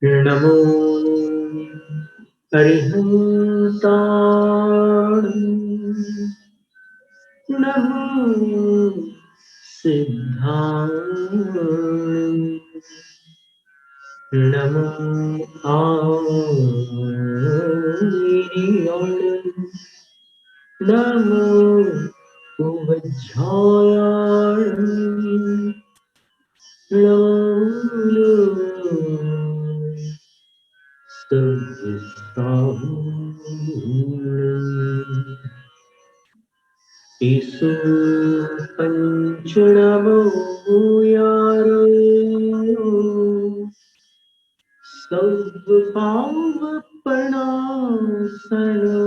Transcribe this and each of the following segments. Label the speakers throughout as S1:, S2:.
S1: नमो अरिहन्ताण नमो सिद्धाण नमो आर्याण नमो उपध्यायाण नमो ईसु पंचनमो यारो सब पाव प्रणासनो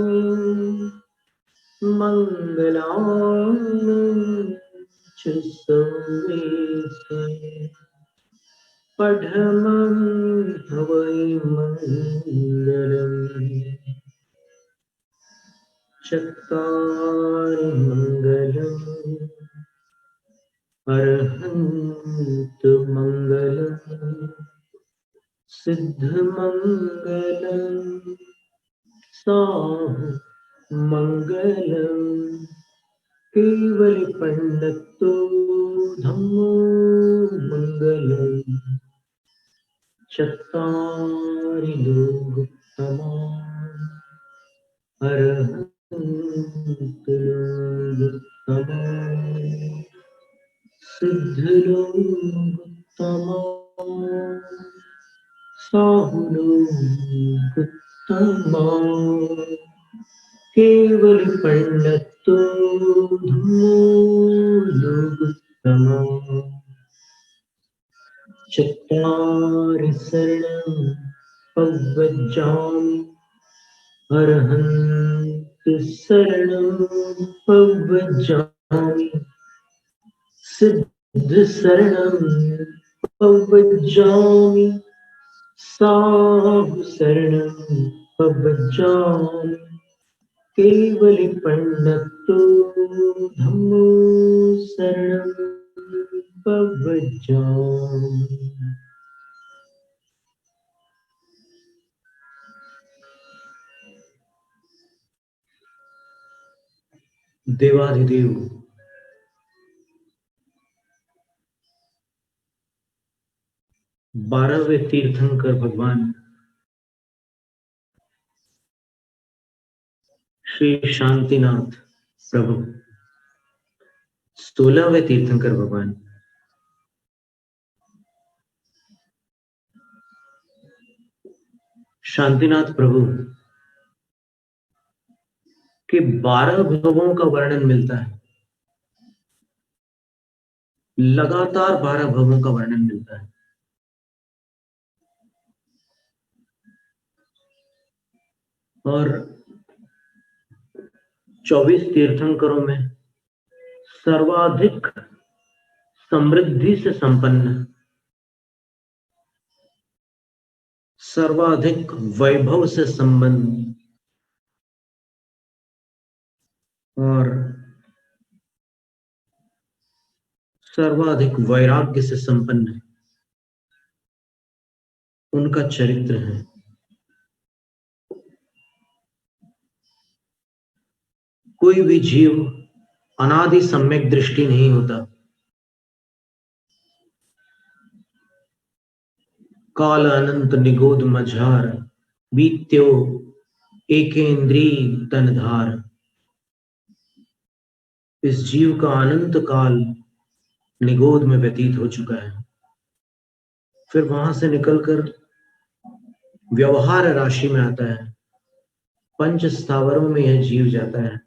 S1: मंगलान च सर्वेषु पठमं हवै मंगलम् चत्वारि मंगलम् अरहन्त मंगलम् सिद्ध मंगलम् साहु मंगलम् केवल पंडितो धम्मो मंगलम् चत्वारि लोक उत्तमा अरहन्त लोक उत्तमा सिद्ध लोक उत्तमा साहु लोक उत्तमा केवल पंडितो धम्मो लोक उत्तमा चत्वारि शरणं पवज्जामि अरहन्त शरणं पवज्जामि सिद्ध शरणं पवज्जामि साहु शरणं पवज्जामि केवल पंडितो धम्मो शरणं पवज्जामि। देवाधिदेव 12वें तीर्थंकर भगवान श्री शांतिनाथ प्रभु, 16वें तीर्थंकर भगवान शांतिनाथ प्रभु के 12 भवों का वर्णन मिलता है। लगातार 12 भवों का वर्णन मिलता है। और 24 तीर्थंकरों में सर्वाधिक समृद्धि से संपन्न, सर्वाधिक वैभव से संबंध और सर्वाधिक वैराग्य से संपन्न उनका चरित्र है। कोई भी जीव अनादि सम्यक दृष्टि नहीं होता। काल अनंत निगोद मझार बीत्यो एकेंद्री तनधार। इस जीव का अनंत काल निगोद में व्यतीत हो चुका है। फिर वहां से निकलकर व्यवहार राशि में आता है। पंच स्थावरों में यह जीव जाता है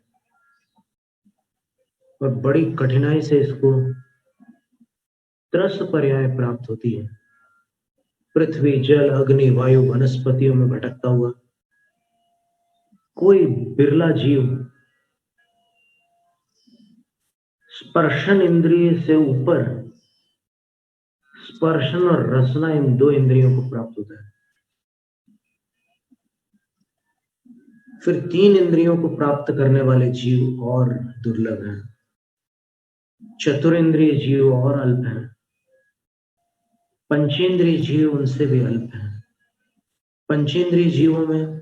S1: और बड़ी कठिनाई से इसको 13 पर्याय प्राप्त होती है। पृथ्वी, जल, अग्नि, वायु, वनस्पतियों में भटकता हुआ कोई बिरला जीव स्पर्शन इंद्रिय से ऊपर स्पर्शन और रसना इन 2 इंद्रियों को प्राप्त होता है। फिर 3 इंद्रियों को प्राप्त करने वाले जीव और दुर्लभ हैं। चतुरेंद्रिय जीव और अल्प हैं। पंचेंद्रिय जीव उनसे भी अल्प हैं। पंचेंद्रिय जीवों में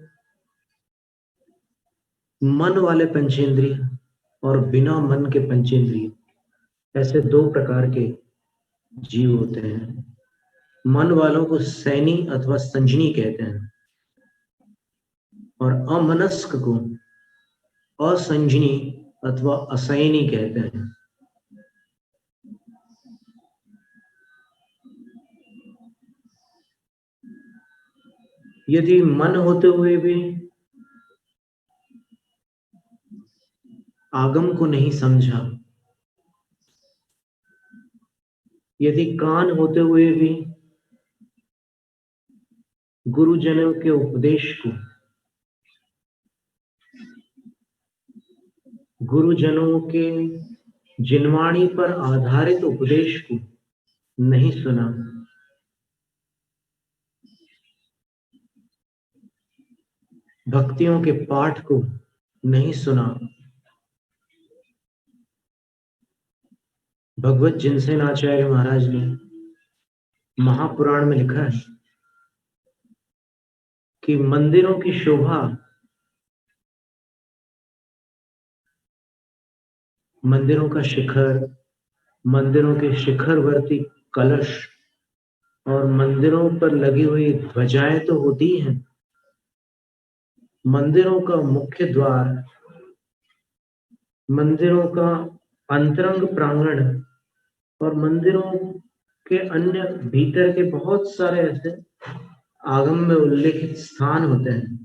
S1: मन वाले पंचेंद्रिय और बिना मन के पंचेंद्रिय, ऐसे दो प्रकार के जीव होते हैं। मन वालों को सैनी अथवा संजनी कहते हैं और अमनस्क को असंजनी अथवा असैनी कहते हैं। यदि मन होते हुए भी आगम को नहीं समझा, यदि कान होते हुए भी गुरुजनों के उपदेश को, गुरुजनों के जिनवाणी पर आधारित उपदेश को नहीं सुना, भक्तियों के पाठ को नहीं सुना, भगवत जिनसेन आचार्य महाराज ने महापुराण में लिखा है कि मंदिरों की शोभा, मंदिरों का शिखर, मंदिरों के शिखरवर्ती कलश और मंदिरों पर लगी हुई ध्वजाएं तो होती हैं, मंदिरों का मुख्य द्वार, मंदिरों का अंतरंग प्रांगण और मंदिरों के अन्य भीतर के बहुत सारे ऐसे आगम में उल्लेखित स्थान होते हैं।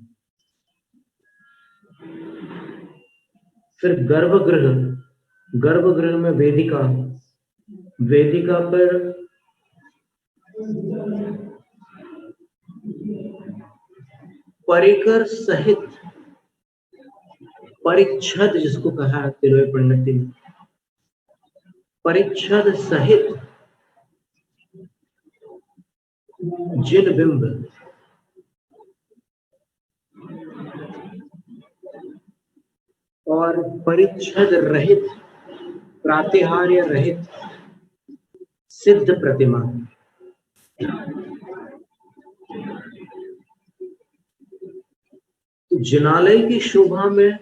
S1: फिर गर्भगृह, गर्भगृह में वेदिका, वेदिका पर परिकर सहित, परिच्छद जिसको कहा तिरुवे पंडित ने, परिच्छद सहित जिन बिंब और परिच्छद रहित, प्रातिहार्य रहित सिद्ध प्रतिमा। तो जिनालय की शोभा में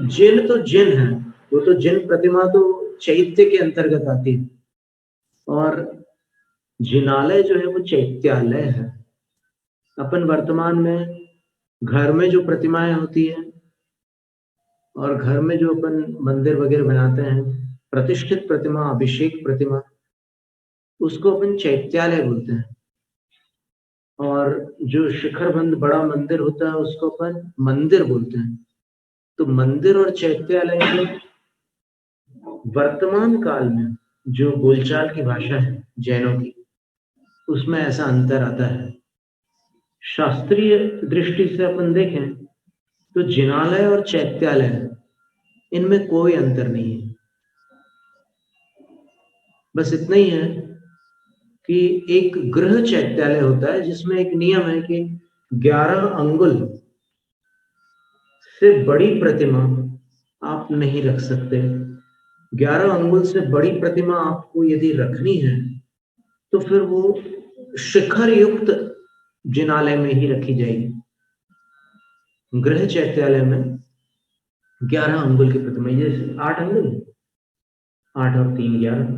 S1: जिन तो जिन है, वो तो जिन प्रतिमा तो चैत्य के अंतर्गत आती है और जिनालय जो है वो चैत्यालय है। अपन वर्तमान में घर में जो प्रतिमाएं होती है और घर में जो अपन मंदिर वगैरह बनाते हैं, प्रतिष्ठित प्रतिमा, अभिषेक प्रतिमा, उसको अपन चैत्यालय बोलते हैं। और जो शिखरबंद बड़ा मंदिर होता है उसको अपन मंदिर बोलते हैं। तो मंदिर और चैत्यालय में वर्तमान काल में जो बोलचाल की भाषा है जैनों की, उसमें ऐसा अंतर आता है। शास्त्रीय दृष्टि से अपन देखें तो जिनालय और चैत्यालय, इनमें कोई अंतर नहीं है। बस इतना ही है कि एक गृह चैत्यालय होता है जिसमें एक नियम है कि 11 अंगुल से बड़ी प्रतिमा आप नहीं रख सकते। 11 अंगुल से बड़ी प्रतिमा आपको यदि रखनी है तो फिर वो शिखर युक्त जिनालय में ही रखी जाएगी। गृह चैत्यालय में 11 अंगुल की प्रतिमा, जैसे 8 अंगुल, 8 और 3 11,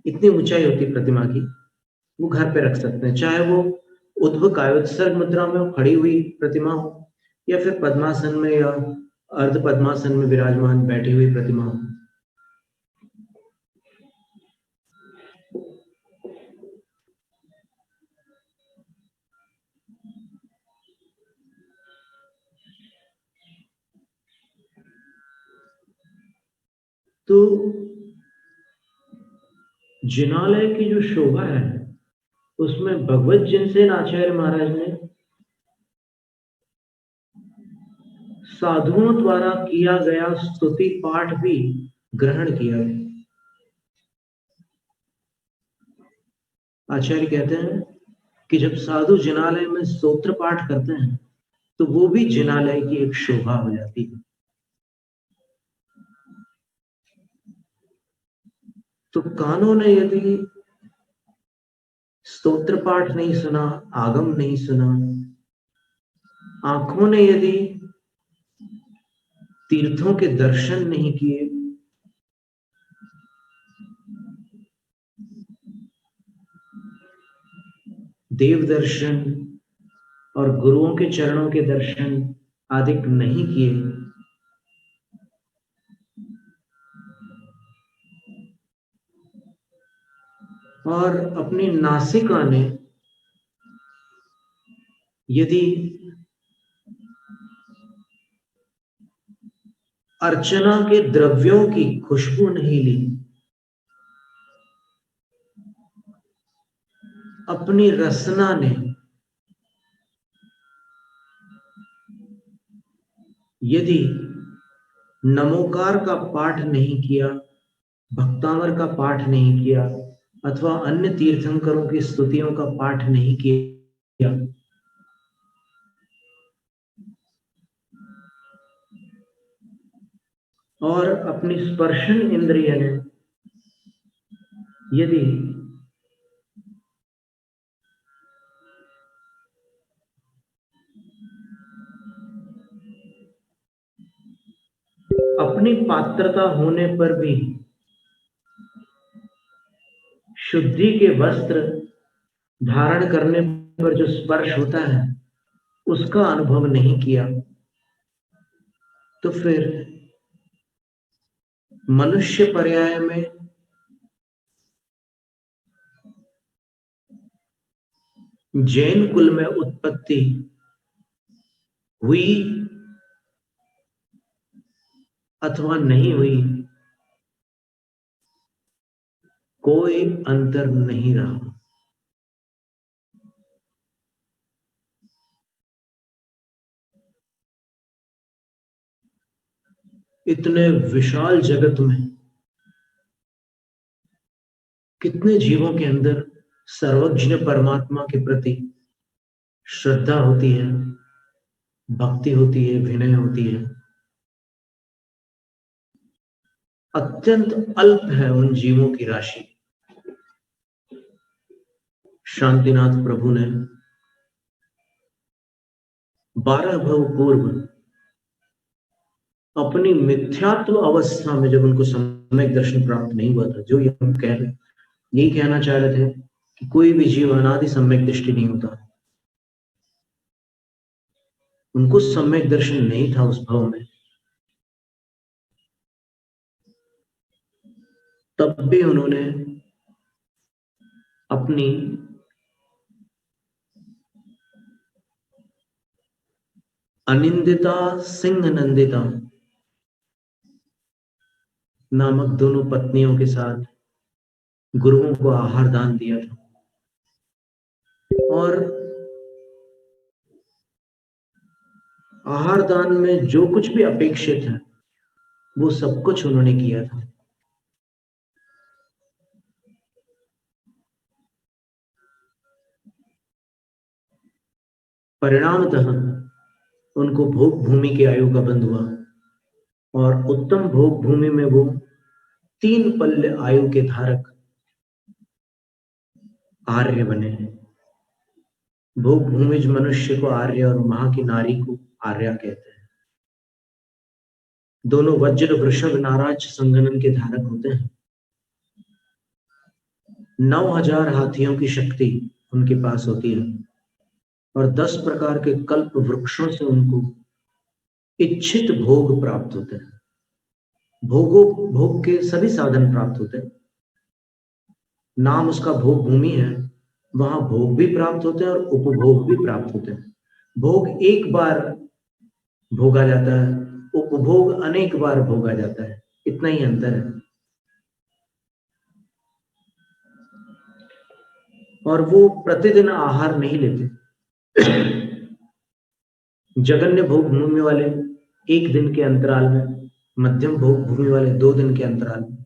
S1: इतनी ऊंचाई होती प्रतिमा की, वो घर पे रख सकते हैं। चाहे वो उद्भव कायोत्सर्ग मुद्रा में खड़ी हुई प्रतिमा हो या फिर पद्मासन में या अर्ध पद्मासन में विराजमान बैठी हुई प्रतिमा हो। तो जिनालय की जो शोभा है उसमें भगवत जिनसेन आचार्य महाराज ने साधुओं द्वारा किया गया स्तुति पाठ भी ग्रहण किया है। आचार्य कहते हैं कि जब साधु जिनालय में स्तोत्र पाठ करते हैं तो वो भी जिनालय की एक शोभा हो जाती है। तो कानों ने यदि स्तोत्र पाठ नहीं सुना, आगम नहीं सुना, आंखों ने यदि तीर्थों के दर्शन नहीं किए, देव दर्शन और गुरुओं के चरणों के दर्शन आदि नहीं किए, और अपनी नासिका ने यदि अर्चना के द्रव्यों की खुशबू नहीं ली, अपनी रसना ने यदि नमोकार का पाठ नहीं किया, भक्तामर का पाठ नहीं किया, अथवा अन्य तीर्थंकरों की स्तुतियों का पाठ नहीं किया, और अपनी स्पर्शन इंद्रिय ने यदि अपनी पात्रता होने पर भी शुद्धि के वस्त्र धारण करने पर जो स्पर्श होता है उसका अनुभव नहीं किया, तो फिर मनुष्य पर्याय में जैन कुल में उत्पत्ति हुई अथवा नहीं हुई, कोई अंतर नहीं रहा। इतने विशाल जगत में कितने जीवों के अंदर सर्वज्ञ परमात्मा के प्रति श्रद्धा होती है, भक्ति होती है, विनय होती है। अत्यंत अल्प है उन जीवों की राशि। शांतिनाथ प्रभु ने 12 भव पूर्व अपनी मिथ्यात्व अवस्था में जब उनको सम्यक दर्शन प्राप्त नहीं हुआ था, जो ये हम यही कहना चाह रहे थे कि कोई भी जीव अनादि सम्यक दृष्टि नहीं होता, उनको सम्यक दर्शन नहीं था उस भव में, तब भी उन्होंने अपनी अनिंदिता सिंह नंदिता नामक दोनों पत्नियों के साथ गुरुओं को आहार दान दिया था, और आहार दान में जो कुछ भी अपेक्षित है वो सब कुछ उन्होंने किया था। परिणामतः उनको भोग भूमि की आयु का बंध हुआ, और उत्तम भोग भूमि में वो 3 पल्य आयु के धारक आर्य बने हैं। भोग भूमिज मनुष्य को आर्य और वहां की नारी को आर्या कहते हैं। दोनों वज्र वृषभ नाराज संगनन के धारक होते हैं। 9000 हाथियों की शक्ति उनके पास होती है, और 10 प्रकार के कल्प वृक्षों से उनको इच्छित भोग प्राप्त होते हैं। भोग के सभी साधन प्राप्त होते हैं। नाम उसका भोग भूमि है, वहां भोग भी प्राप्त होते हैं और उपभोग भी प्राप्त होते हैं। भोग एक बार भोगा जाता है, उपभोग अनेक बार भोगा जाता है, इतना ही अंतर है। और वो प्रतिदिन आहार नहीं लेते। जगन्य भोग भूमि वाले 1 दिन के अंतराल में, मध्यम भोग भूमि वाले 2 दिन के अंतराल में,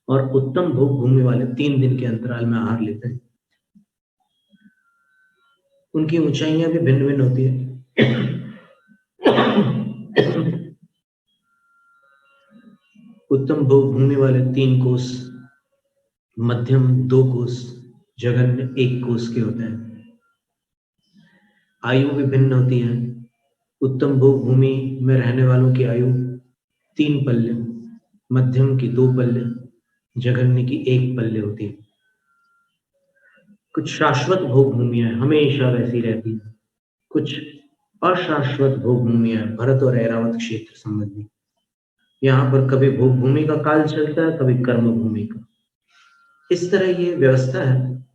S1: और उत्तम भोग भूमि वाले 3 दिन के अंतराल में आहार लेते हैं। उनकी ऊंचाइयां भी भिन्न भिन्न होती है। उत्तम भोग भूमि वाले 3 कोस मध्यम 2 कोस, जघन्य 1 कोस के होते हैं। आयु भी भिन्न होती है। उत्तम भोग भूमि में रहने वालों की आयु 3 पल्ले, मध्यम की 2 पल्ले, जघन्य की 1 पल्ले होती है। कुछ शाश्वत भोग भूमियां हमेशा वैसी रहती है, कुछ अशाश्वत भोग भूमियां भरत और ऐरावत क्षेत्र संबंधी। यहाँ पर कभी भोग भूमि का काल चलता है, कभी कर्म भूमि का। इस तरह ये व्यवस्था है,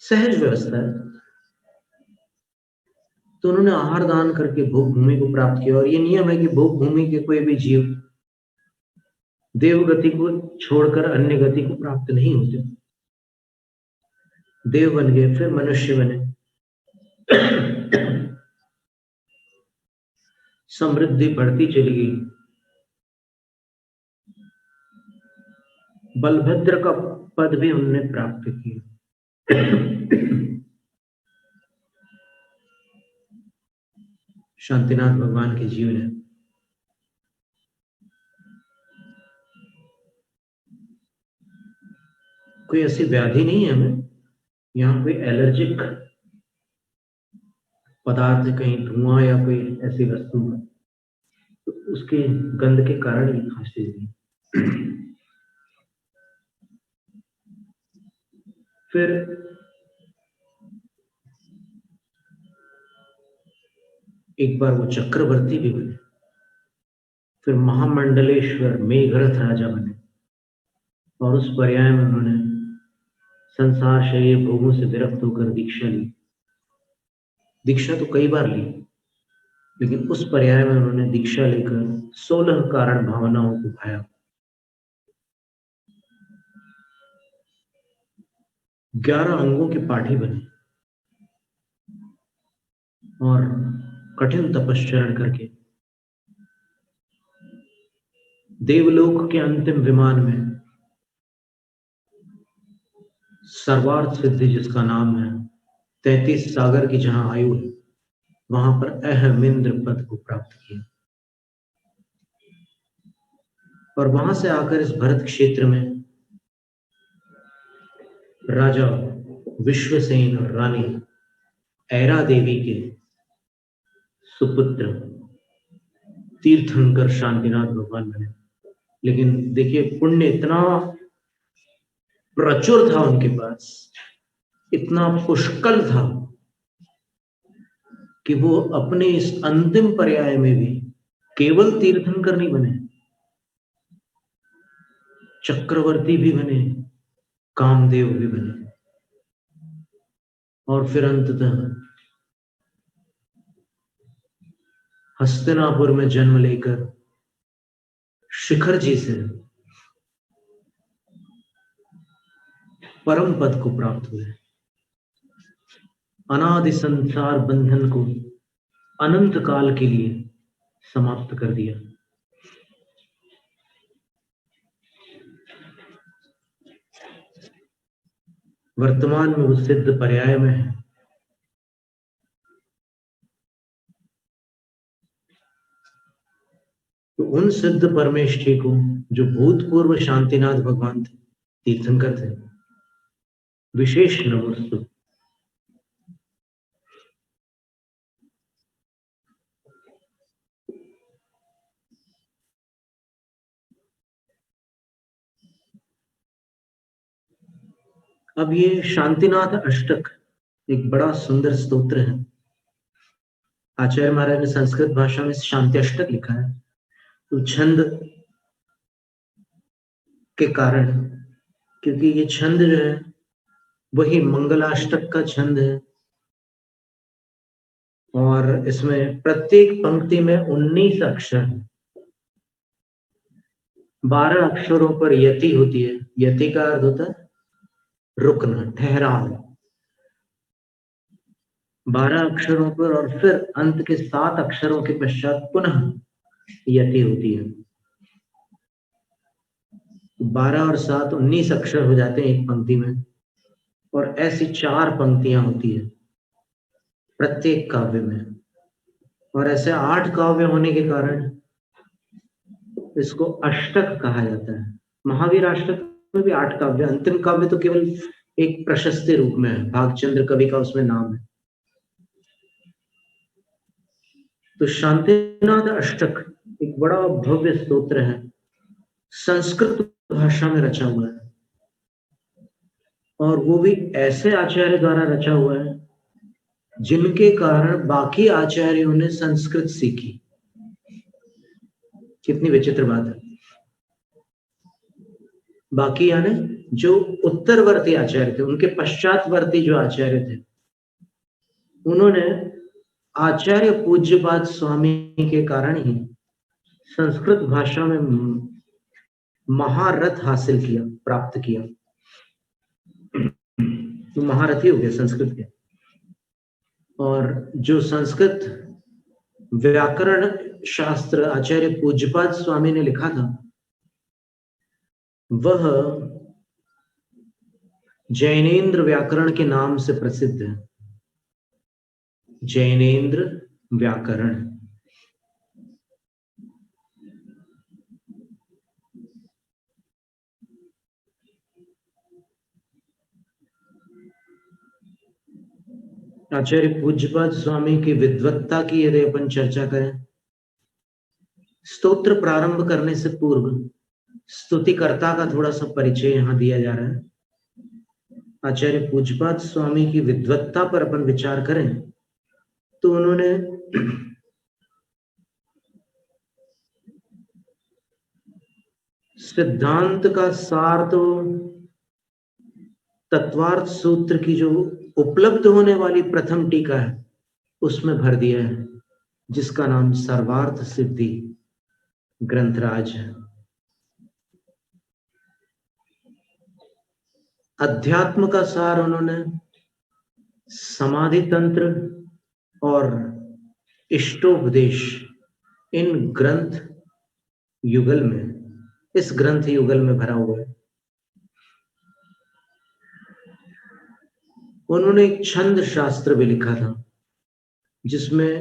S1: सहज व्यवस्था है। तो उन्होंने आहार दान करके भोग भूमि को प्राप्त किया। और ये नियम है कि भोग भूमि के कोई भी जीव देव गति को छोड़कर अन्य गति को प्राप्त नहीं होते। देव बन गए, फिर मनुष्य बने, समृद्धि बढ़ती चली गई। बलभद्र का पद भी उन्होंने प्राप्त किया। शांतिनाथ भगवान के जीवन है। कोई ऐसी व्याधि नहीं है हमें, यहाँ कोई एलर्जिक पदार्थ, कहीं धुआं या कोई ऐसी वस्तु है तो उसके गंध के कारण ये खांसी हुई। फिर एक बार वो चक्रवर्ती भी बने, फिर महामंडलेश्वर मेघरथ राजा बने, और उस पर्याय में उन्होंने संसार शरीर भोगों से विरक्त होकर दीक्षा ली। दीक्षा तो कई बार ली, लेकिन उस पर्याय में उन्होंने दीक्षा लेकर 16 कारण भावनाओं को भाया। 11 अंगों के पाठी बने और कठिन तपश्चरण करके देवलोक के अंतिम विमान में सर्वार्थ सिद्धि जिसका नाम है, 33 सागर की जहां आयु है, वहां पर अहमिंद्र पद को प्राप्त किया। और वहां से आकर इस भरत क्षेत्र में राजा विश्वसेन और रानी ऐरा देवी के सुपुत्र तीर्थंकर शांतिनाथ भगवान बने। लेकिन देखिए, पुण्य इतना प्रचुर था उनके पास, इतना पुष्कल था कि वो अपने इस अंतिम पर्याय में भी केवल तीर्थंकर नहीं बने, चक्रवर्ती भी बने, कामदेव भी बने, और फिर अंततः हस्तिनापुर में जन्म लेकर शिखर जी से परम पद को प्राप्त हुए। अनादि संसार बंधन को अनंत काल के लिए समाप्त कर दिया। वर्तमान में वो सिद्ध पर्याय में है। तो उन सिद्ध परमेष्ठी को, जो भूतपूर्व शांतिनाथ भगवान थे, तीर्थंकर थे, विशेष नमोस्तु। अब ये शांतिनाथ अष्टक एक बड़ा सुंदर स्तोत्र है। आचार्य महाराज ने संस्कृत भाषा में शांति अष्टक लिखा है। तो छंद के कारण, क्योंकि ये छंद जो है वही मंगलाष्टक का छंद है, और इसमें प्रत्येक पंक्ति में 19 अक्षर है। 12 अक्षरों पर यति होती है। यति का अर्थ होता है रुकना, ठहराव। 12 अक्षरों पर, और फिर अंत के 7 अक्षरों के पश्चात पुनः यति होती है। 12 और 7 19 अक्षर हो जाते हैं एक पंक्ति में, और ऐसी 4 पंक्तियां होती है प्रत्येक काव्य में। और ऐसे 8 काव्य होने के कारण इसको अष्टक कहा जाता है। महावीर अष्टक में भी 8 काव्य, अंतिम काव्य तो केवल एक प्रशस्ति रूप में है, भागचंद्र कवि का उसमें नाम है। तो शांतिनाथ अष्टक एक बड़ा भव्य स्तोत्र है, संस्कृत भाषा में रचा हुआ है, और वो भी ऐसे आचार्य द्वारा रचा हुआ है जिनके कारण बाकी आचार्यों ने संस्कृत सीखी। कितनी विचित्र बात है। बाकी यानी जो उत्तरवर्ती आचार्य थे, उनके पश्चातवर्ती जो आचार्य थे, उन्होंने आचार्य पूज्यपाद स्वामी के कारण ही संस्कृत भाषा में महारथ हासिल किया, प्राप्त किया। तो महारथी हो गए संस्कृत के। और जो संस्कृत व्याकरण शास्त्र आचार्य पूज्यपाद स्वामी ने लिखा था, वह जैनेन्द्र व्याकरण के नाम से प्रसिद्ध है। जैनेन्द्र व्याकरण। आचार्य पूज्यपाद स्वामी की विद्वत्ता की यदि अपन चर्चा करें, स्तोत्र प्रारंभ करने से पूर्व स्तुतिकर्ता का थोड़ा सा परिचय यहां दिया जा रहा है। आचार्य पूज्यपाद स्वामी की विद्वत्ता पर अपन विचार करें तो उन्होंने सिद्धांत का सार तो तत्वार्थ सूत्र की जो उपलब्ध होने वाली प्रथम टीका है उसमें भर दिया है, जिसका नाम सर्वार्थ सिद्धि ग्रंथराज है। अध्यात्म का सार उन्होंने समाधि तंत्र और इष्टोपदेश इन ग्रंथ युगल में, इस ग्रंथ युगल में भरा हुआ है। उन्होंने एक छंद शास्त्र भी लिखा था जिसमें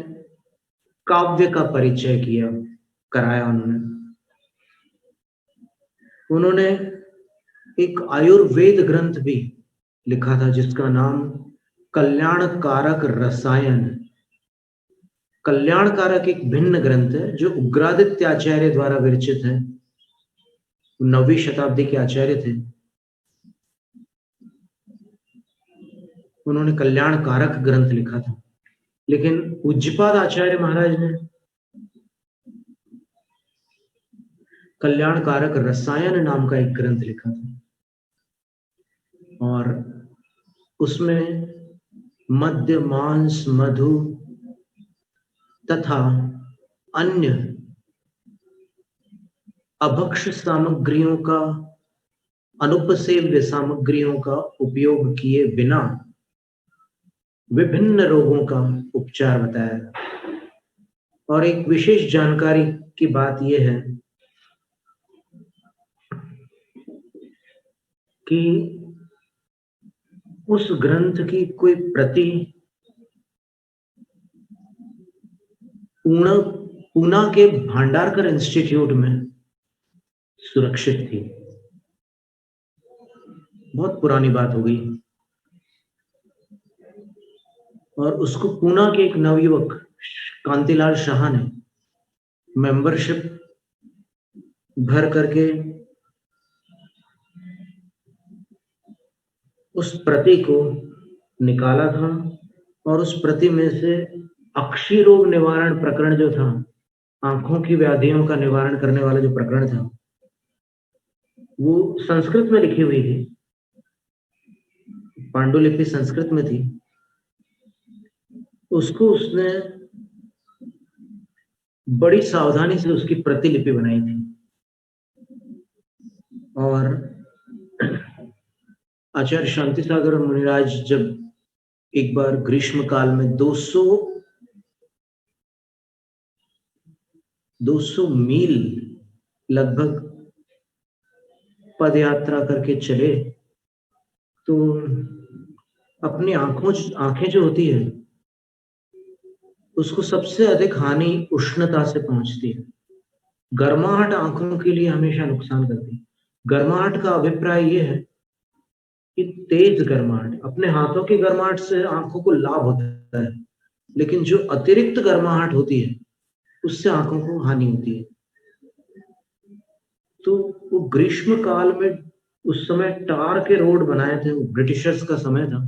S1: काव्य का परिचय कराया। उन्होंने एक आयुर्वेद ग्रंथ भी लिखा था जिसका नाम कल्याणकारक रसायन। कल्याणकारक एक भिन्न ग्रंथ है जो उग्रादित्य आचार्य द्वारा विरचित है, 9वीं शताब्दी के आचार्य थे। उन्होंने कल्याणकारक ग्रंथ लिखा था, लेकिन पूज्यपाद आचार्य महाराज ने कल्याणकारक रसायन नाम का एक ग्रंथ लिखा था, और उसमें मद्य, मांस, मधु तथा अन्य अभक्ष्य सामग्रियों का, अनुपसेव्य सामग्रियों का उपयोग किए बिना विभिन्न रोगों का उपचार बताया। और एक विशेष जानकारी की बात यह है कि उस ग्रंथ की कोई प्रति पूना के भांडारकर इंस्टीट्यूट में सुरक्षित थी। बहुत पुरानी बात हो गई, और उसको पूना के एक नवयुवक कांतिलाल शाह ने मेंबरशिप भर करके उस प्रति को निकाला था, और उस प्रति में से अक्षी रोग निवारण प्रकरण जो था, आंखों की व्याधियों का निवारण करने वाला जो प्रकरण था, वो संस्कृत में लिखी हुई थी, पांडुलिपि संस्कृत में थी। उसको उसने बड़ी सावधानी से उसकी प्रतिलिपि बनाई थी, और आचार्य शांति सागर और मुनिराज जब एक बार ग्रीष्म काल में 200 मील लगभग पद यात्रा करके चले, तो अपनी आंखें जो होती है उसको सबसे अधिक हानि उष्णता से पहुंचती है। गर्माहट आंखों के लिए हमेशा नुकसान करती है। गर्माहट का अभिप्राय यह है कि तेज गर्माहट, अपने हाथों की गर्माहट से आंखों को लाभ होता है, लेकिन जो अतिरिक्त गर्माहट होती है उससे आंखों को हानि होती है। तो वो ग्रीष्म काल में उस समय टार के रोड बनाए थे, वो ब्रिटिशर्स का समय था,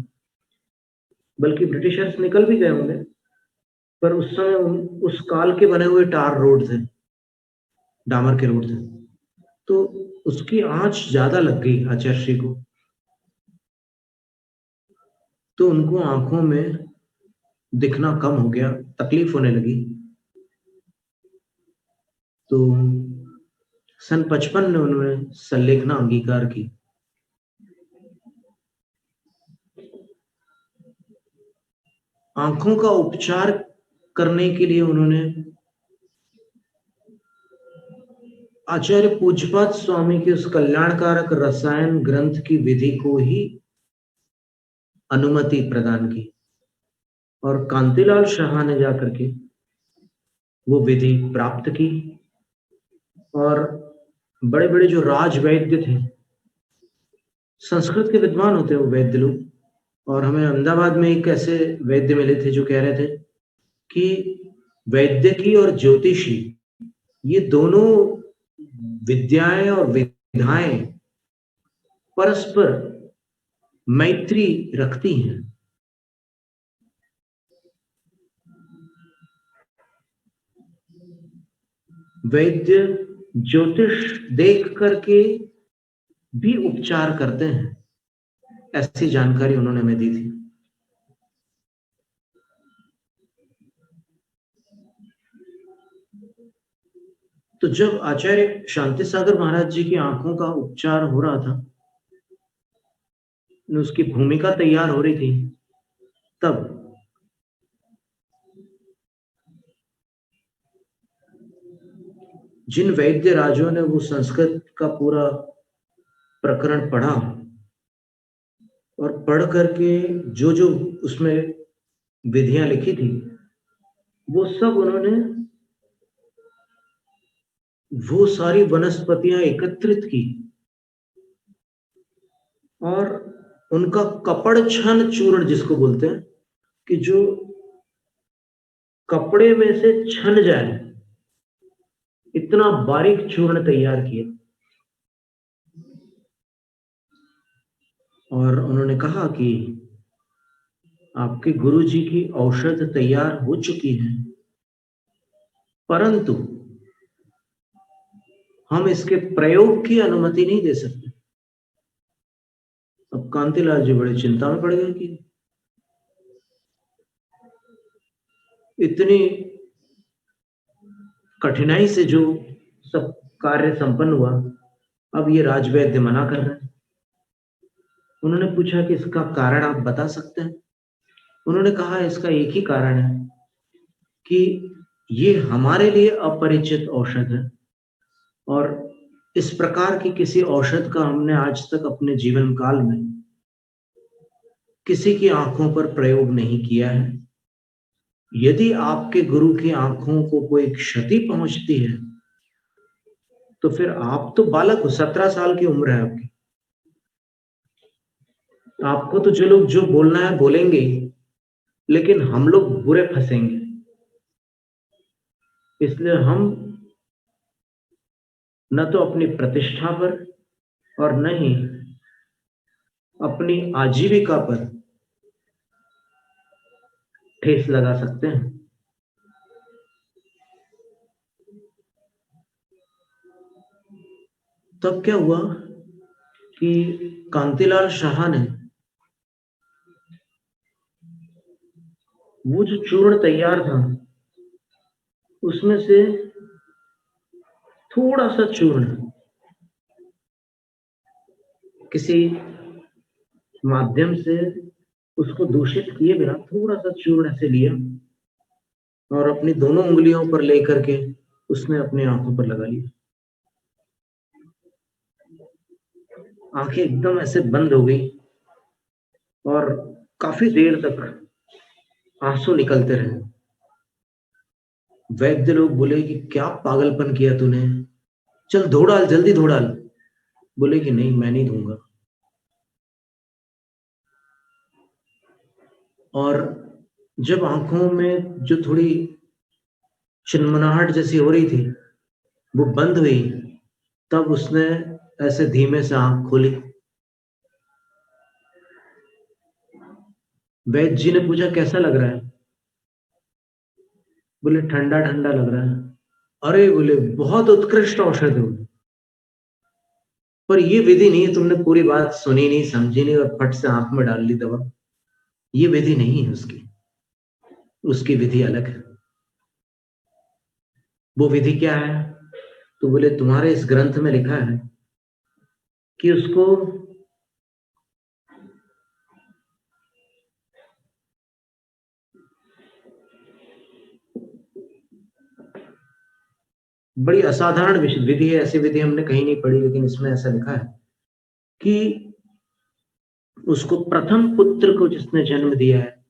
S1: बल्कि ब्रिटिशर्स निकल भी गए होंगे, पर उस समय उस काल के बने हुए टार रोड थे, डामर के रोड थे। तो उसकी आंच ज्यादा लग गई आचार्य श्री को, तो उनको आंखों में दिखना कम हो गया, तकलीफ होने लगी। तो सन 55 में उन्होंने संलेखना अंगीकार की। आंखों का उपचार करने के लिए उन्होंने आचार्य पूज्यपाद स्वामी के उस कल्याणकारक रसायन ग्रंथ की विधि को ही अनुमति प्रदान की, और कांतिलाल शाह ने जाकर के वो विधि प्राप्त की। और बड़े बड़े जो राज वैद्य थे, संस्कृत के विद्वान होते हैं वो वैद्य लोग, और हमें अहमदाबाद में एक ऐसे वैद्य मिले थे जो कह रहे थे कि वैद्यकी और ज्योतिषी ये दोनों विद्याएं और विधाएं परस्पर मैत्री रखती हैं। वैद्य ज्योतिष देख करके भी उपचार करते हैं, ऐसी जानकारी उन्होंने हमें दी थी। तो जब आचार्य शांति सागर महाराज जी की आंखों का उपचार हो रहा था, उसकी भूमिका तैयार हो रही थी, तब जिन वैद्य राजों ने वो संस्कृत का पूरा प्रकरण पढ़ा और पढ़ करके जो जो उसमें विधियां लिखी थी, वो सब उन्होंने वो सारी वनस्पतियां एकत्रित की और उनका कपड़ छन चूर्ण, जिसको बोलते हैं कि जो कपड़े में से छन जाए, इतना बारीक चूर्ण तैयार किया। और उन्होंने कहा कि आपके गुरु जी की औषध तैयार हो चुकी है, परंतु हम इसके प्रयोग की अनुमति नहीं दे सकते। अब कांतिलाल जी बड़े चिंता में पड़ गए कि इतनी कठिनाई से जो सब कार्य संपन्न हुआ, अब ये राजवैद्य मना कर रहे हैं। उन्होंने पूछा कि इसका कारण आप बता सकते हैं? उन्होंने कहा इसका एक ही कारण है कि ये हमारे लिए अपरिचित औषध है, और इस प्रकार की किसी औषध का हमने आज तक अपने जीवन काल में किसी की आंखों पर प्रयोग नहीं किया है। यदि आपके गुरु की आंखों को कोई क्षति पहुंचती है तो फिर आप तो बालक हो, 17 साल की उम्र है आपकी, आपको तो जो लोग जो बोलना है बोलेंगे, लेकिन हम लोग बुरे फंसेंगे। इसलिए हम न तो अपनी प्रतिष्ठा पर और न ही अपनी आजीविका पर ठेस लगा सकते हैं। तब क्या हुआ कि कांतिलाल शाह ने वो जो चूर्ण तैयार था उसमें से थोड़ा सा चूर्ण किसी माध्यम से उसको दूषित किए बिना थोड़ा सा चूर्ण ऐसे लिया और अपनी दोनों उंगलियों पर लेकर के उसने अपनी आंखों पर लगा लिया। आंखें एकदम ऐसे बंद हो गई और काफी देर तक आंसू निकलते रहे। वैद्य लोग बोले कि क्या पागलपन किया तूने, चल धो डाल, जल्दी धो डाल। बोले कि नहीं, मैं नहीं दूंगा। और जब आंखों में जो थोड़ी चिनमनाहट जैसी हो रही थी वो बंद हुई, तब उसने ऐसे धीमे से आंख खोली। वैद्य जी ने पूछा, कैसा लग रहा है? बोले, ठंडा ठंडा लग रहा है। अरे बोले, बहुत उत्कृष्ट औषध है। पर ये विधि नहीं है, तुमने पूरी बात सुनी नहीं, समझी नहीं और फट से आंख में डाल ली दवा। ये विधि नहीं है उसकी, उसकी विधि अलग है। वो विधि क्या है? तो बोले, तुम्हारे इस ग्रंथ में लिखा है कि उसको बड़ी असाधारण विधि है, ऐसी विधि हमने कहीं नहीं पढ़ी, लेकिन इसमें ऐसा लिखा है कि उसको प्रथम पुत्र को जिसने जन्म दिया है,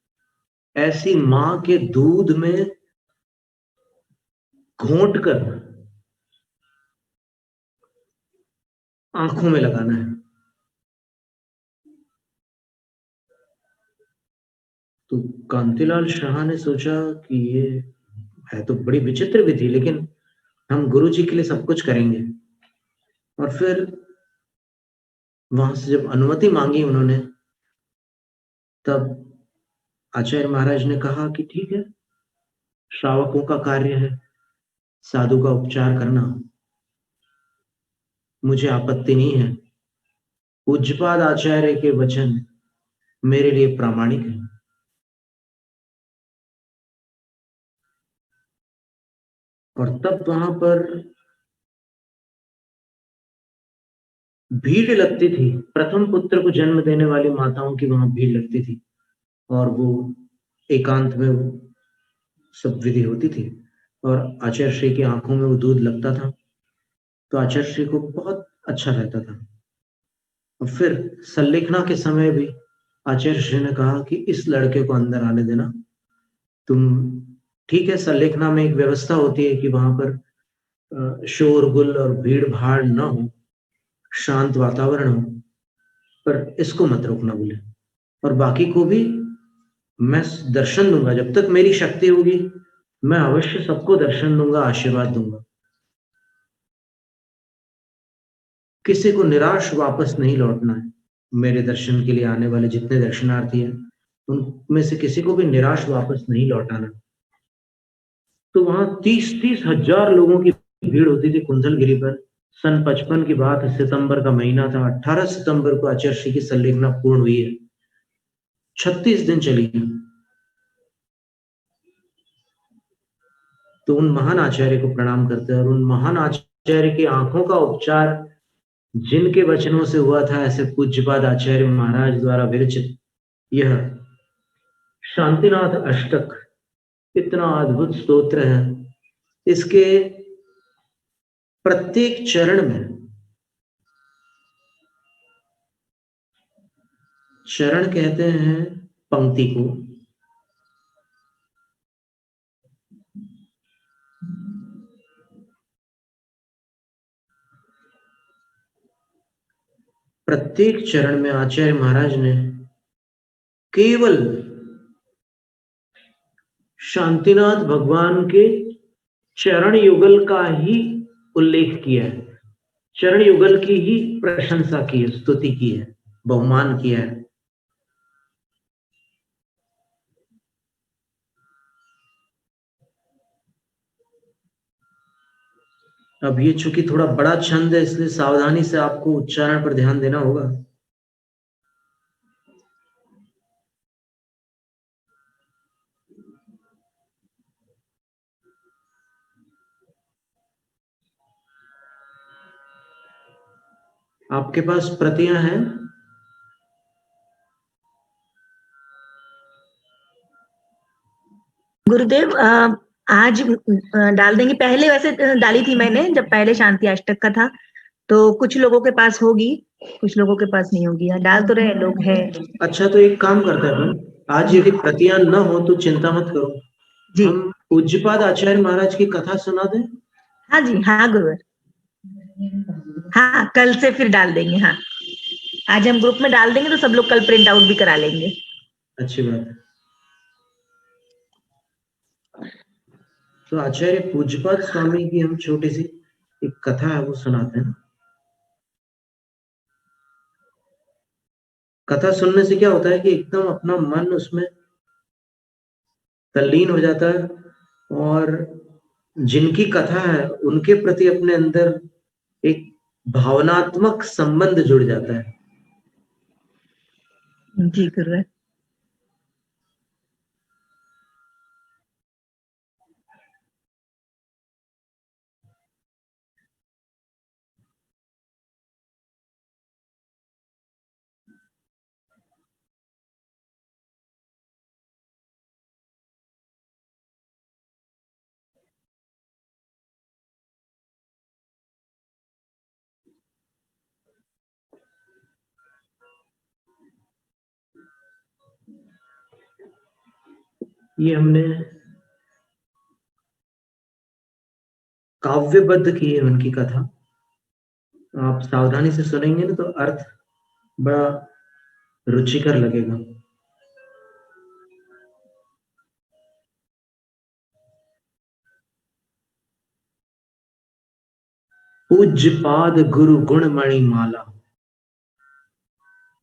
S1: ऐसी मां के दूध में घोंट कर आंखों में लगाना है। तो कांतिलाल शाह ने सोचा कि ये है तो बड़ी विचित्र विधि, लेकिन हम गुरु जी के लिए सब कुछ करेंगे। और फिर वहां से जब अनुमति मांगी उन्होंने, तब आचार्य महाराज ने कहा कि ठीक है, श्रावकों का कार्य है साधु का उपचार करना, मुझे आपत्ति नहीं है। पूज्यपाद आचार्य के वचन मेरे लिए प्रामाणिक है। और तब वहां पर भीड़ लगती थी, प्रथम पुत्र को जन्म देने वाली माताओं की वहां भीड़ लगती थी, और वो एकांत में वो सब विधि होती थी, और आचार्य श्री की आंखों में वो दूध लगता था, तो आचार्य श्री को बहुत अच्छा रहता था। और फिर संलेखना के समय भी आचार्य श्री ने कहा कि इस लड़के को अंदर आने देना तुम। ठीक है, संलेखना में एक व्यवस्था होती है कि वहां पर शोरगुल और भीड़ भाड़ न हो, शांत वातावरण हो, पर इसको मत रोकना बोले। और बाकी को भी मैं दर्शन दूंगा, जब तक मेरी शक्ति होगी मैं अवश्य सबको दर्शन दूंगा, आशीर्वाद दूंगा। किसी को निराश वापस नहीं लौटना है। मेरे दर्शन के लिए आने वाले जितने दर्शनार्थी हैं, उनमें से किसी को भी निराश वापस नहीं लौटाना। तो वहां 30-30 हजार लोगों की भीड़ होती थी कुंजलगिरी पर। सन 55 की बात है, सितंबर का महीना था। 18 सितंबर को आचार्य श्री की संलेखना पूर्ण हुई है, 36 दिन चली है। तो उन महान आचार्य को प्रणाम करते हैं, और उन महान आचार्य की आंखों का उपचार जिनके वचनों से हुआ था, ऐसे पूज्यपाद आचार्य महाराज द्वारा विरचित यह शांतिनाथ अष्टक इतना अद्भुत स्तोत्र है। इसके प्रत्येक चरण में, चरण कहते हैं पंक्ति को, प्रत्येक चरण में आचार्य महाराज ने केवल शांतिनाथ भगवान के चरण युगल का ही उल्लेख किया है, चरण युगल की ही प्रशंसा की है, स्तुति की है, बहुमान किया है। अब ये चूंकि थोड़ा बड़ा छंद है, इसलिए सावधानी से आपको उच्चारण पर ध्यान देना होगा। आपके पास प्रतियां हैं?
S2: गुरुदेव आज डाल देंगे। पहले वैसे डाली थी मैंने, जब पहले शांति अष्टक का था, तो कुछ लोगों के पास होगी, कुछ लोगों के पास नहीं होगी। डाल तो रहे लोग हैं।
S1: अच्छा, तो एक काम करते हैं अपन, आज यदि प्रतियां न हो तो चिंता मत करो जी, हम पूज्यपाद आचार्य महाराज की कथा सुना दें।
S2: हाँ जी, हाँ गुरुवर। हाँ, कल से फिर डाल देंगे। हाँ, आज हम ग्रुप में डाल देंगे तो सब लोग कल प्रिंट आउट भी करा लेंगे।
S1: अच्छी बात है। तो आचार्य पूज्यपाद स्वामी की हम छोटी सी एक कथा है वो सुनाते हैं। कथा सुनने से क्या होता है कि एकदम अपना मन उसमें तल्लीन हो जाता है और जिनकी कथा है उनके प्रति अपने अंदर एक भावनात्मक संबंध जुड़ जाता है।
S2: जी गुरुदेव।
S1: ये हमने काव्यबद्ध की है उनकी कथा। आप सावधानी से सुनेंगे ना तो अर्थ बड़ा रुचिकर लगेगा। पूज्यपाद गुरु गुणमणि माला,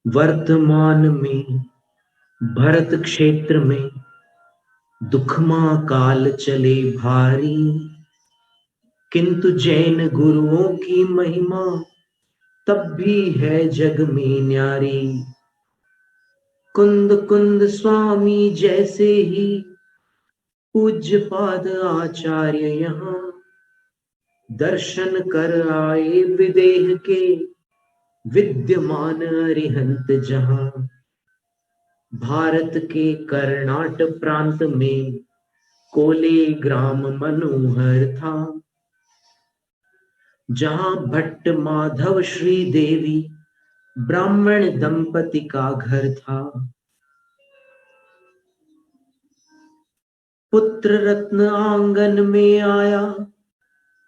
S1: वर्तमान में भरत क्षेत्र में दुखमा काल चले भारी, किंतु जैन गुरुओं की महिमा तब भी है जग में न्यारी। कुंद कुंद स्वामी जैसे ही पूज्यपाद आचार्य यहाँ दर्शन कर आए विदेह के विद्यमान अरिहंत जहां। भारत के कर्नाट प्रांत में कोले ग्राम मनोहर था, जहां भट्ट माधव श्री देवी ब्राह्मण दंपति का घर था। पुत्र रत्न आंगन में आया,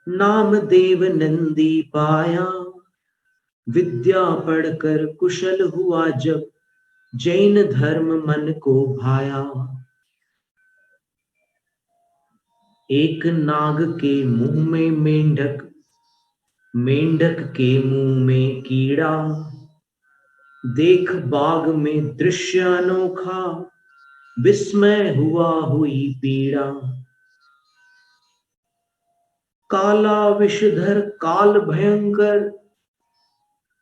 S1: नाम देव नंदी पाया। विद्या पढ़कर कुशल हुआ जब जैन धर्म मन को भाया। एक नाग के मुंह में मेंढक, मेंढक के मुंह में कीड़ा। देख बाग में दृश्य अनोखा, विस्मय हुआ हुई पीड़ा। काला विषधर काल भयंकर,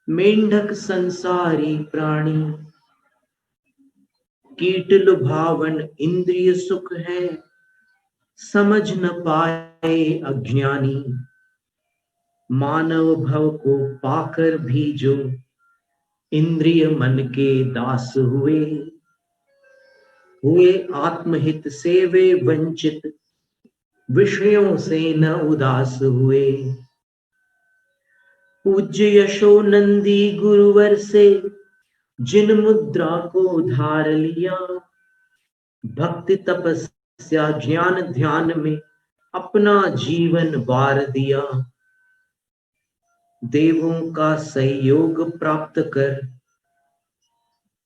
S1: मेंढक संसारी प्राणी। कीट लुभावन इंद्रिय सुख है, समझ न पाए अज्ञानी। मानव भव को पाकर भी जो इंद्रिय मन के दास हुए, हुए आत्महित से वे वंचित, विषयों से न उदास हुए। पूज्य यशो नंदी गुरुवर से जिन मुद्रा को धार लिया, भक्ति तपस्या ज्ञान ध्यान में अपना जीवन वार दिया। देवों का सहयोग प्राप्त कर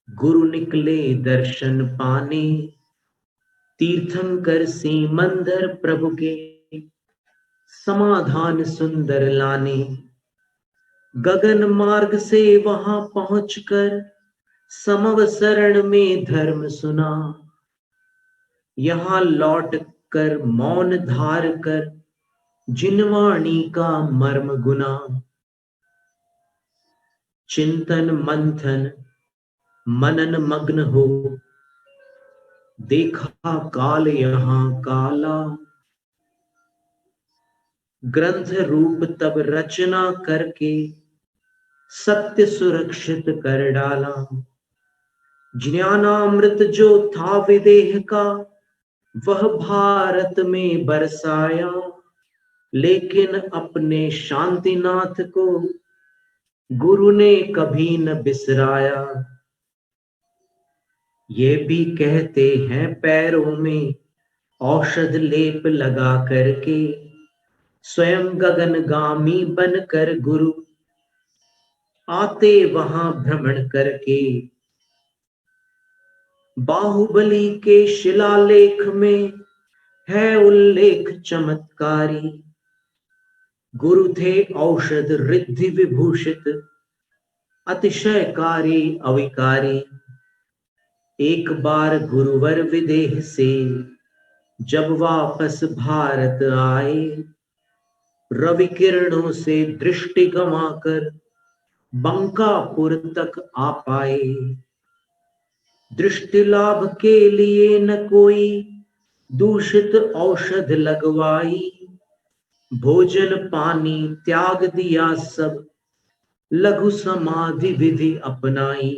S1: गुरु निकले दर्शन पाने। तीर्थंकर सीमंदर प्रभु के समाधान सुंदर लाने। गगन मार्ग से वहां पहुंचकर समवसरण में धर्म सुना। यहां लौट कर मौन धार कर जिनवाणी का मर्म गुना। चिंतन मंथन मनन मग्न हो, देखा काल यहां काला। ग्रंथ रूप तब रचना करके सत्य सुरक्षित कर डाला। ज्ञानामृत जो था विदेह का, वह भारत में बरसाया। लेकिन अपने शांतिनाथ को गुरु ने कभी न बिसराया। ये भी कहते हैं पैरों में औषध लेप लगा करके, स्वयं गगनगामी बनकर गुरु आते वहां भ्रमण करके बाहुबली के शिलालेख में है उल्लेख चमत्कारी। गुरु थे औषध रिद्धि विभूषित, अतिशयकारी अविकारी। एक बार गुरुवर विदेह से जब वापस भारत आए, रवि किरणों से दृष्टि गंवाकर बंकापुर तक आ पाए। दृष्टि लाभ के लिए न कोई दूषित औषध लगवाई, भोजन पानी त्याग दिया सब, लघु समाधि विधि अपनाई।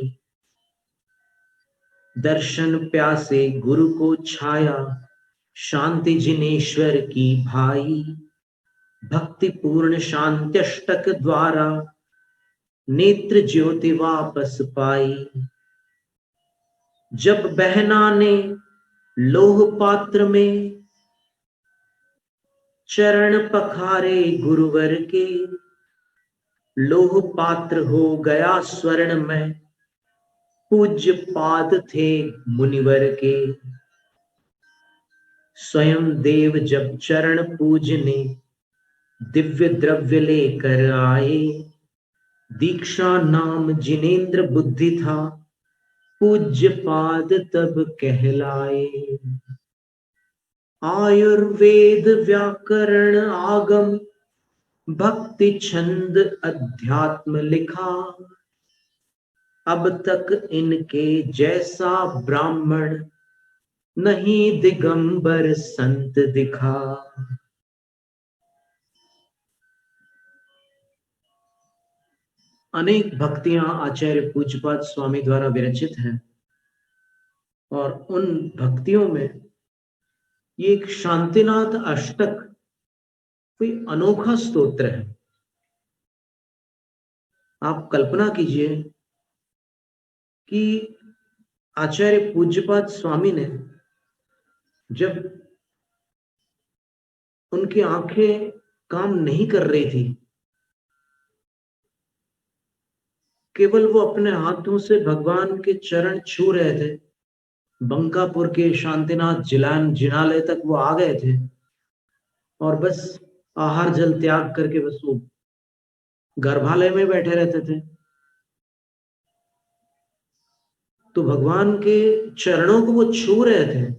S1: दर्शन प्यासे गुरु को छाया, शांति जिनेश्वर की भाई। भक्ति पूर्ण शांत्यष्टक द्वारा नेत्र ज्योति वापस पाई। जब बहना ने लोह पात्र में चरण पखारे गुरुवर के, लोह पात्र हो गया स्वर्ण में, पूज्य पाद थे मुनिवर के। स्वयं देव जब चरण पूजने दिव्य द्रव्य लेकर आए, दीक्षा नाम जिनेन्द्र बुद्धि था, पूज्य पाद तब कहलाए। आयुर्वेद व्याकरण आगम भक्ति छंद अध्यात्म लिखा, अब तक इनके जैसा ब्राह्मण नहीं दिगंबर संत दिखा। अनेक भक्तियां आचार्य पूज्यपाद स्वामी द्वारा विरचित हैं और उन भक्तियों में ये एक शांतिनाथ अष्टक कोई अनोखा स्तोत्र है। आप कल्पना कीजिए कि आचार्य पूज्यपाद स्वामी ने जब उनकी आंखें काम नहीं कर रही थी, केवल वो अपने हाथों से भगवान के चरण छू रहे थे। बंकापुर के शांतिनाथ जिनालय तक वो आ गए थे और बस आहार जल त्याग करके बस वो गर्भालय में बैठे रहते थे। तो भगवान के चरणों को वो छू रहे थे,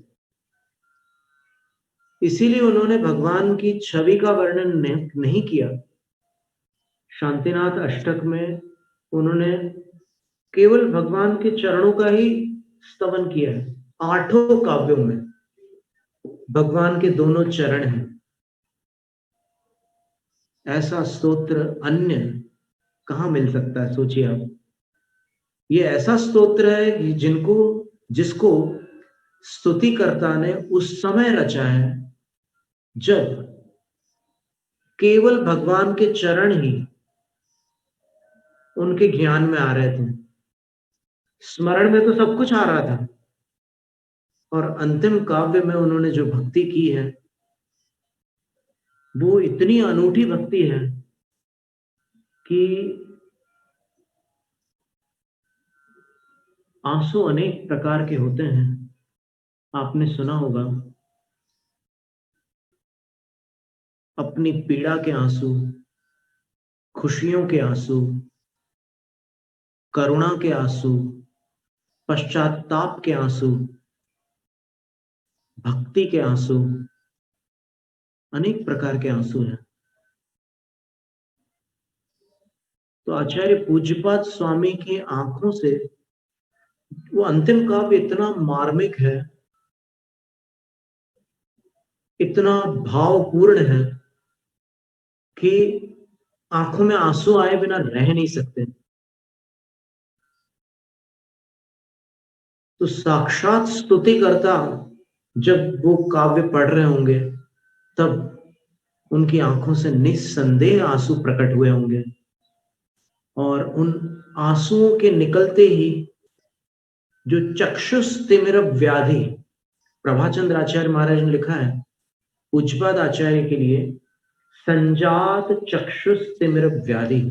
S1: इसीलिए उन्होंने भगवान की छवि का वर्णन नहीं किया। शांतिनाथ अष्टक में उन्होंने केवल भगवान के चरणों का ही स्तवन किया है। 8 काव्यों में भगवान के दोनों चरण हैं। ऐसा स्तोत्र अन्य कहां मिल सकता है, सोचिए आप। ये ऐसा स्तोत्र है जिसको स्तुतिकर्ता ने उस समय रचा है जब केवल भगवान के चरण ही उनके ज्ञान में आ रहे थे। स्मरण में तो सब कुछ आ रहा था और अंतिम काव्य में उन्होंने जो भक्ति की है वो इतनी अनूठी भक्ति है कि आंसू अनेक प्रकार के होते हैं। आपने सुना होगा, अपनी पीड़ा के आंसू, खुशियों के आंसू, करुणा के आंसू, पश्चाताप के आंसू, भक्ति के आंसू, अनेक प्रकार के आंसू हैं। तो आचार्य पूज्यपाद स्वामी की आंखों से वो अंतिम काव्य इतना मार्मिक है, इतना भावपूर्ण है कि आंखों में आंसू आए बिना रह नहीं सकते। तो साक्षात स्तुतिकर्ता जब वो काव्य पढ़ रहे होंगे तब उनकी आंखों से निस्संदेह आंसू प्रकट हुए होंगे और उन आंसुओं के निकलते ही जो चक्षुस्तिमिर व्याधि, प्रभाचंद्र आचार्य महाराज ने लिखा है पूज्यपाद आचार्य के लिए, संजात चक्षुस्तिमिर व्याधि,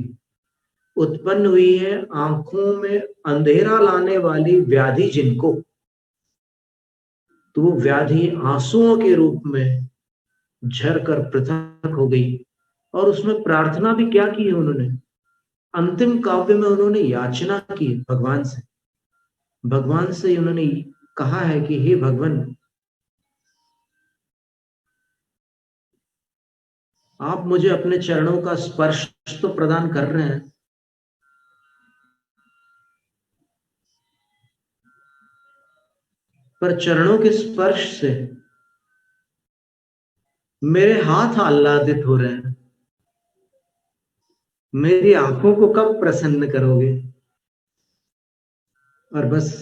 S1: उत्पन्न हुई है आंखों में अंधेरा लाने वाली व्याधि जिनको, तो वो व्याधि आंसुओं के रूप में झरकर पृथक हो गई। और उसमें प्रार्थना भी क्या की है उन्होंने, अंतिम काव्य में उन्होंने याचना की है भगवान से उन्होंने कहा है कि हे भगवान, आप मुझे अपने चरणों का स्पर्श तो प्रदान कर रहे हैं, पर चरणों के स्पर्श से मेरे हाथ आह्लादित हो रहे हैं, मेरी आंखों को कब प्रसन्न करोगे। और बस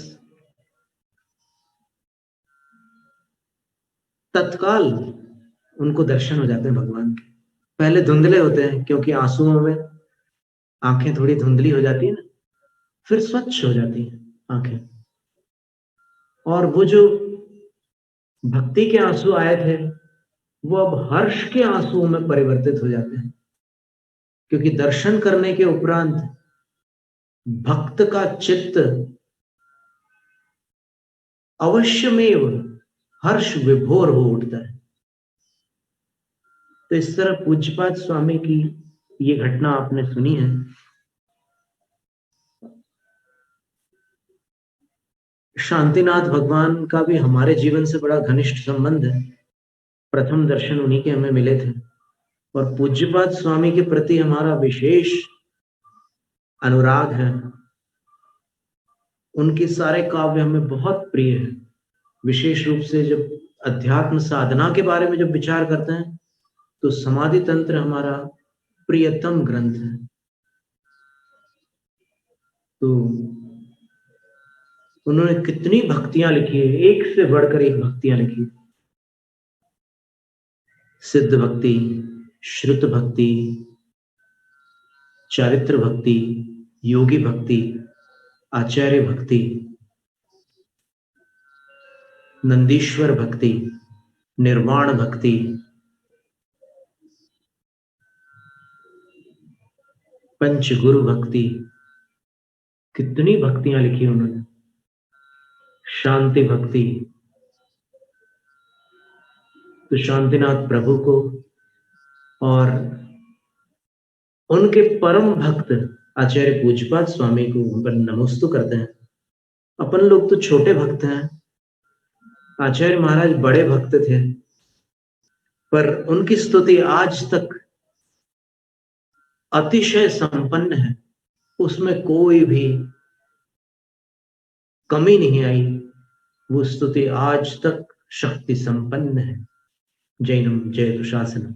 S1: तत्काल उनको दर्शन हो जाते हैं भगवान के। पहले धुंधले होते हैं क्योंकि आंसुओं में आंखें थोड़ी धुंधली हो जाती है ना, फिर स्वच्छ हो जाती है आंखें। और वो जो भक्ति के आंसू आए थे वो अब हर्ष के आंसुओं में परिवर्तित हो जाते हैं, क्योंकि दर्शन करने के उपरांत भक्त का चित्त अवश्यमेव हर्ष विभोर हो उठता है। तो इस तरह पूज्यपाद स्वामी की ये घटना आपने सुनी है। शांतिनाथ भगवान का भी हमारे जीवन से बड़ा घनिष्ठ संबंध है। प्रथम दर्शन उन्हीं के हमें मिले थे और पूज्यपाद स्वामी के प्रति हमारा विशेष अनुराग है। उनके सारे काव्य हमें बहुत प्रिय है। विशेष रूप से जब अध्यात्म साधना के बारे में जब विचार करते हैं तो समाधि तंत्र हमारा प्रियतम ग्रंथ है। तो उन्होंने कितनी भक्तियां लिखी है, एक से बढ़कर एक भक्तियां लिखी। सिद्ध भक्ति, श्रुत भक्ति, चारित्र भक्ति, योगी भक्ति, आचार्य भक्ति, नंदीश्वर भक्ति, निर्वाण भक्ति, पंच गुरु भक्ति, कितनी भक्तियां लिखी उन्होंने। शांति भक्ति। तो शांतिनाथ प्रभु को और उनके परम भक्त आचार्य पूज्यपाद स्वामी को नमस्तु करते हैं। अपन लोग तो छोटे भक्त हैं, आचार्य महाराज बड़े भक्त थे, पर उनकी स्तुति आज तक अतिशय संपन्न है, उसमें कोई भी कमी नहीं आई। वो स्तुति आज तक शक्ति संपन्न है। जैनम जयतु शासनम।